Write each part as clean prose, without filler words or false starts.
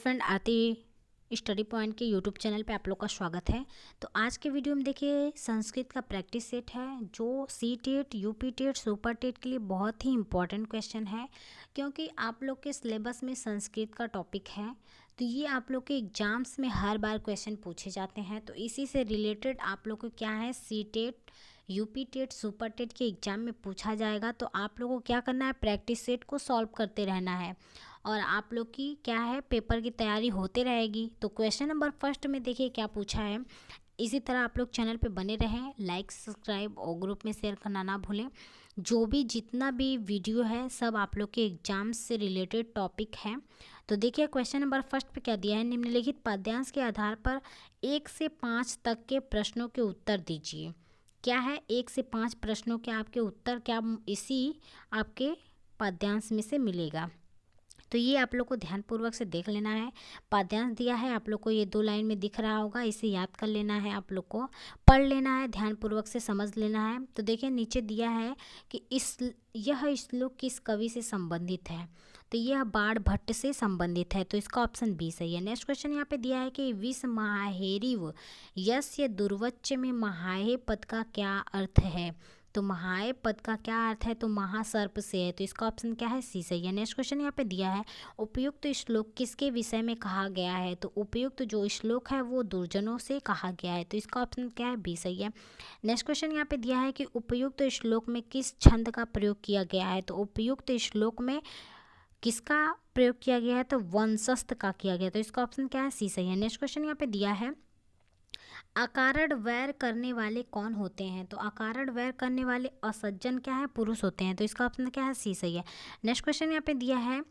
Friend, आरती study point के YouTube channel पे आप लोग का स्वागत है। तो आज के वीडियो में देखिए संस्कृत का प्रैक्टिस सेट है जो C TET, UP TET, super TET के लिए बहुत ही इम्पॉर्टेंट क्वेश्चन है, क्योंकि आप लोग के सिलेबस में संस्कृत का टॉपिक है। तो ये आप लोग के एग्जाम्स में हर बार क्वेश्चन पूछे जाते हैं। तो इसी से रिलेटेड आप लोग को क्या है, C TET, UP TET, super TET के एग्जाम में पूछा जाएगा। तो आप लोगों को क्या करना है, प्रैक्टिस सेट को सॉल्व करते रहना है और आप लोग की क्या है, पेपर की तैयारी होते रहेगी। तो क्वेश्चन नंबर फर्स्ट में देखिए क्या पूछा है। इसी तरह आप लोग चैनल पे बने रहें, लाइक, सब्सक्राइब और ग्रुप में शेयर करना ना भूलें। जो भी जितना भी वीडियो है सब आप लोग के एग्जाम्स से रिलेटेड टॉपिक है। तो देखिए क्वेश्चन नंबर फर्स्ट पे क्या दिया है, निम्नलिखित पद्यांश के आधार पर 1 से 5 तक के प्रश्नों के उत्तर दीजिए। क्या है, 1 से 5 प्रश्नों के आपके उत्तर क्या इसी आपके पद्यांश में से मिलेगा। तो ये आप लोग को ध्यानपूर्वक से देख लेना है। पद्यांश दिया है आप लोग को, ये 2 लाइन में दिख रहा होगा, इसे याद कर लेना है, आप लोग को पढ़ लेना है, ध्यानपूर्वक से समझ लेना है। तो देखिए नीचे दिया है कि यह श्लोक किस कवि से संबंधित है। तो यह बाण भट्ट से संबंधित है, तो इसका ऑप्शन बी सही है। नेक्स्ट क्वेश्चन यहाँ पे दिया है कि विष महाहेरिव यस्य दुर्वच्च में महाहे पद का क्या अर्थ है। तो महाय पद का क्या अर्थ है, तो महासर्प से है, तो इसका ऑप्शन क्या है, सी सही है। नेक्स्ट क्वेश्चन यहाँ पे दिया है उपयुक्त श्लोक किसके विषय में कहा गया है। तो उपयुक्त जो श्लोक है वो दुर्जनों से कहा गया है, तो इसका ऑप्शन क्या है, बी सही है। नेक्स्ट क्वेश्चन यहाँ पे दिया है कि उपयुक्त श्लोक में किस छंद का प्रयोग किया गया है। तो उपयुक्त श्लोक में किसका प्रयोग किया गया है, तो वंशस्थ का किया गया है, तो इसका ऑप्शन क्या है, सी सही है। नेक्स्ट क्वेश्चन यहाँ पे दिया है अकारण वैर करने वाले कौन होते हैं। तो अकारण वैर करने वाले असज्जन क्या है, पुरुष होते हैं, तो इसका ऑप्शन क्या है, सी सही है। नेक्स्ट क्वेश्चन यहाँ पे दिया है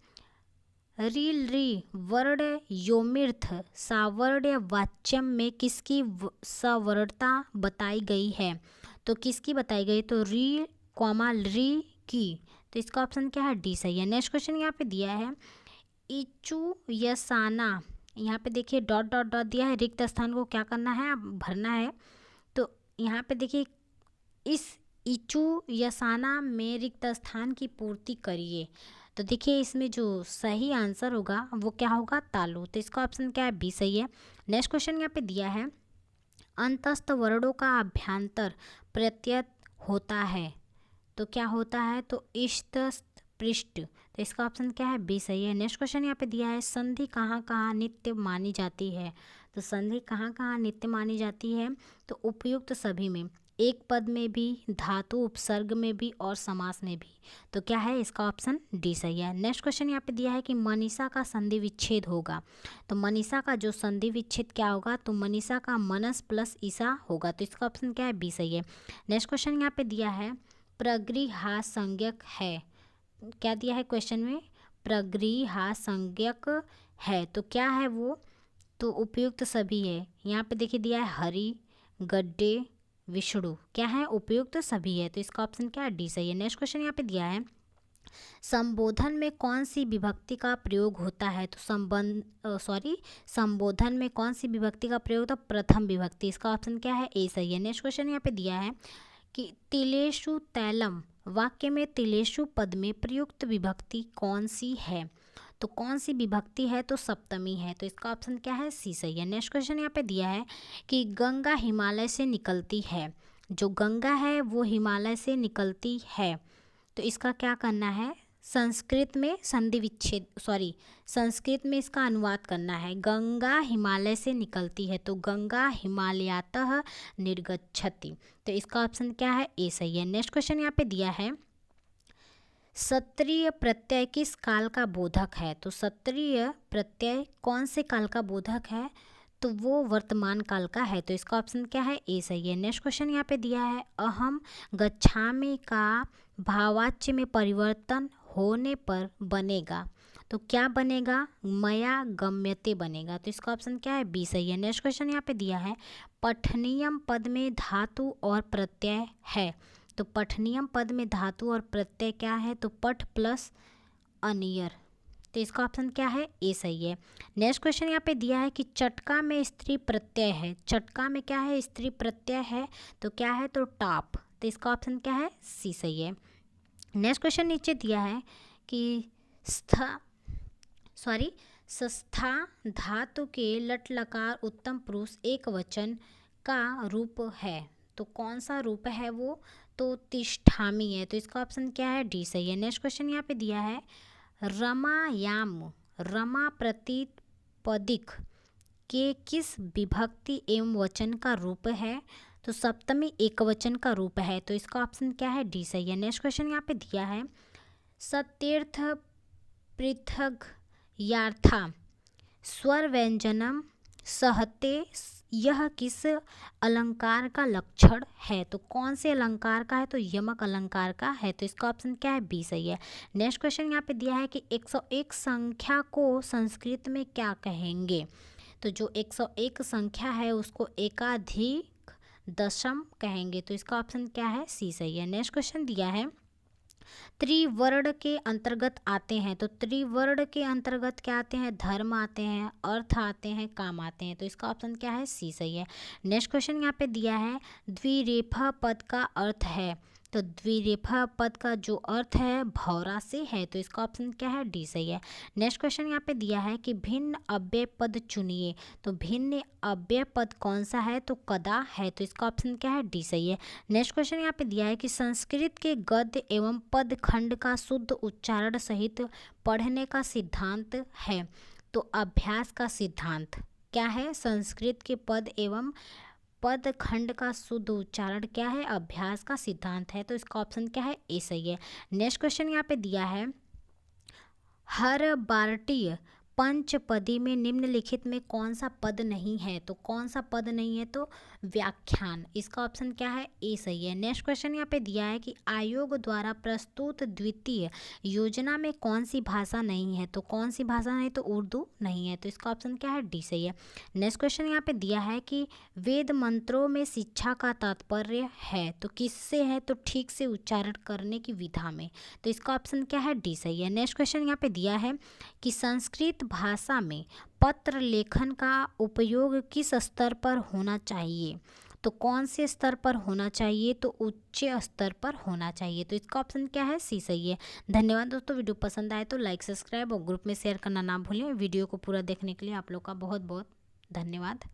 रील री वर्ण योमिर्थ सावर्ण्य वाच्यम में किसकी सवर्णता बताई गई है। तो किसकी बताई गई, तो री कॉमा री की, तो इसका ऑप्शन क्या है, डी सही है। नेक्स्ट क्वेश्चन यहाँ पे दिया है इचु यसाना, यहाँ पे देखिए डॉट डॉट डॉट दिया है, रिक्त स्थान को क्या करना है, अब भरना है। तो यहाँ पे देखिए इस इचु यसाना में रिक्त स्थान की पूर्ति करिए। तो देखिए इसमें जो सही आंसर होगा वो क्या होगा, तालु, तो इसका ऑप्शन क्या है, बी सही है। नेक्स्ट क्वेश्चन यहाँ पे दिया है अंतस्थ वर्णों का अभ्यांतर प्रत्यय होता है, तो क्या होता है, तो इष्टस्थ पृष्ठ, तो इसका ऑप्शन क्या है, बी सही है। नेक्स्ट क्वेश्चन यहाँ पे दिया है संधि कहाँ कहाँ नित्य मानी जाती है। तो संधि कहाँ कहाँ नित्य मानी जाती है, तो उपयुक्त सभी में, एक पद में भी, धातु उपसर्ग में भी और समास में भी, तो क्या है, इसका ऑप्शन डी सही है। नेक्स्ट क्वेश्चन यहाँ पे दिया है कि मनीषा का संधि विच्छेद होगा। तो मनीषा का जो संधि विच्छेद क्या होगा, तो मनीषा का मनस प्लस ईसा होगा, तो इसका ऑप्शन क्या है, बी सही है। नेक्स्ट क्वेश्चन यहाँ पे दिया है प्रगृहासंज्ञक है, क्या दिया है क्वेश्चन में, प्रगृहासंज्ञक है, तो क्या है वो, तो उपयुक्त सभी है। यहाँ पे देखिए दिया है हरि, गड्ढे, विष्णु, क्या है, उपयुक्त सभी है, तो इसका ऑप्शन क्या है, डी सही है। नेक्स्ट क्वेश्चन यहाँ पे दिया है संबोधन में कौन सी विभक्ति का प्रयोग होता है। तो संबोधन में कौन सी विभक्ति का प्रयोग होता है, प्रथम विभक्ति, इसका ऑप्शन क्या है, ए सही है। नेक्स्ट क्वेश्चन यहाँ पे दिया है कि तिलेषु तैलम वाक्य में तिलेषु पद में प्रयुक्त विभक्ति कौन सी है। तो कौन सी विभक्ति है, तो सप्तमी है, तो इसका ऑप्शन क्या है, सी सही है। नेक्स्ट क्वेश्चन यहाँ पे दिया है कि गंगा हिमालय से निकलती है। जो गंगा है वो हिमालय से निकलती है, तो इसका क्या करना है, संस्कृत में संधि विच्छेद, संस्कृत में इसका अनुवाद करना है। गंगा हिमालय से निकलती है, तो गंगा हिमालयातः निर्गच्छति, तो इसका ऑप्शन क्या है, ए सही है। नेक्स्ट क्वेश्चन यहाँ पे दिया है सत्रीय प्रत्यय किस काल का बोधक है। तो सत्रीय प्रत्यय कौन से काल का बोधक है, तो वो वर्तमान काल का है, तो इसका ऑप्शन क्या है, ए सही है। नेक्स्ट क्वेश्चन यहाँ पे दिया है अहम गच्छामि का भावाच्य में परिवर्तन होने पर बनेगा, तो क्या बनेगा, मया गम्यते बनेगा, तो इसका ऑप्शन क्या है, बी सही है। नेक्स्ट क्वेश्चन यहाँ पे दिया है पठनीयम पद में धातु और प्रत्यय है। तो पठनीयम पद में धातु और प्रत्यय क्या है, तो पठ प्लस अनियर, तो इसका ऑप्शन क्या है, ए सही है। नेक्स्ट क्वेश्चन यहाँ पे दिया है कि चटका में स्त्री प्रत्यय है। चटका में क्या है, स्त्री प्रत्यय है, तो क्या है, तो टाप, तो इसका ऑप्शन क्या है, सी सही है। नेक्स्ट क्वेश्चन नीचे दिया है कि संस्था धातु के लट लकार उत्तम पुरुष एक वचन का रूप है, तो कौन सा रूप है वो? तो तिष्ठामि है, तो इसका ऑप्शन क्या है? डी सही है। नेक्स्ट क्वेश्चन यहाँ पे दिया है रमायाम, रमा प्रतिपदिक के किस विभक्ति एवं वचन का रूप है? तो सप्तमी एक वचन का रूप है, तो इसका ऑप्शन क्या है? डी सही है। नेक्स्ट क्वेश्चन यहाँ पे दिया है सत्यर्थ पृथग यार्था स्वर व्यंजनम सहते, यह किस अलंकार का लक्षण है? तो कौन से अलंकार का है? तो यमक अलंकार का है, तो इसका ऑप्शन क्या है? बी सही है। नेक्स्ट क्वेश्चन यहाँ पे दिया है कि 101 संख्या को संस्कृत में क्या कहेंगे? तो जो 101 संख्या है उसको एकाधिक दशम कहेंगे, तो इसका ऑप्शन क्या है? सी सही है। नेक्स्ट क्वेश्चन दिया है त्रिवर्ण के अंतर्गत आते हैं, तो त्रिवर्ण के अंतर्गत क्या आते हैं? धर्म आते हैं, अर्थ आते हैं, काम आते हैं, तो इसका ऑप्शन क्या है? सी सही है। नेक्स्ट क्वेश्चन यहाँ पे दिया है द्विरेफा पद का अर्थ है, तो द्विरेफा पद का जो अर्थ है भौरा से है, तो इसका ऑप्शन क्या है? डी सही है। नेक्स्ट क्वेश्चन यहाँ पे दिया है कि भिन्न अव्यय पद चुनिए, तो भिन्न अव्यय पद कौन सा है? तो कदा है, तो इसका ऑप्शन क्या है? डी सही है। नेक्स्ट क्वेश्चन यहाँ पे दिया है कि संस्कृत के गद्य एवं पद खंड का शुद्ध उच्चारण सहित पढ़ने का सिद्धांत है, तो अभ्यास का सिद्धांत क्या है? संस्कृत के पद एवं पद खंड का शुद्ध उच्चारण क्या है? अभ्यास का सिद्धांत है, तो इसका ऑप्शन क्या है? ए सही है। नेक्स्ट क्वेश्चन यहाँ पे दिया है हर बारटीय पंचपदी में निम्नलिखित में कौन सा पद नहीं है? तो कौन सा पद नहीं है? तो व्याख्यान, इसका ऑप्शन क्या है? ए सही है। नेक्स्ट क्वेश्चन यहाँ पे दिया है कि आयोग द्वारा प्रस्तुत द्वितीय योजना में कौन सी भाषा नहीं है? तो कौन सी भाषा नहीं? तो उर्दू नहीं है, तो इसका ऑप्शन क्या है? डी सही है। नेक्स्ट क्वेश्चन यहाँ पे दिया है कि वेद मंत्रों में शिक्षा का तात्पर्य है, तो किससे है? तो ठीक से उच्चारण करने की विधा में, तो इसका ऑप्शन क्या है? डी सही है। नेक्स्ट क्वेश्चन यहाँ पे दिया है कि संस्कृत भाषा में पत्र लेखन का उपयोग किस स्तर पर होना चाहिए? तो कौन से स्तर पर होना चाहिए? तो उच्च स्तर पर होना चाहिए, तो इसका ऑप्शन क्या है? सी सही है। धन्यवाद दोस्तों, वीडियो पसंद आए तो लाइक सब्सक्राइब और ग्रुप में शेयर करना ना भूलें। वीडियो को पूरा देखने के लिए आप लोग का बहुत बहुत धन्यवाद।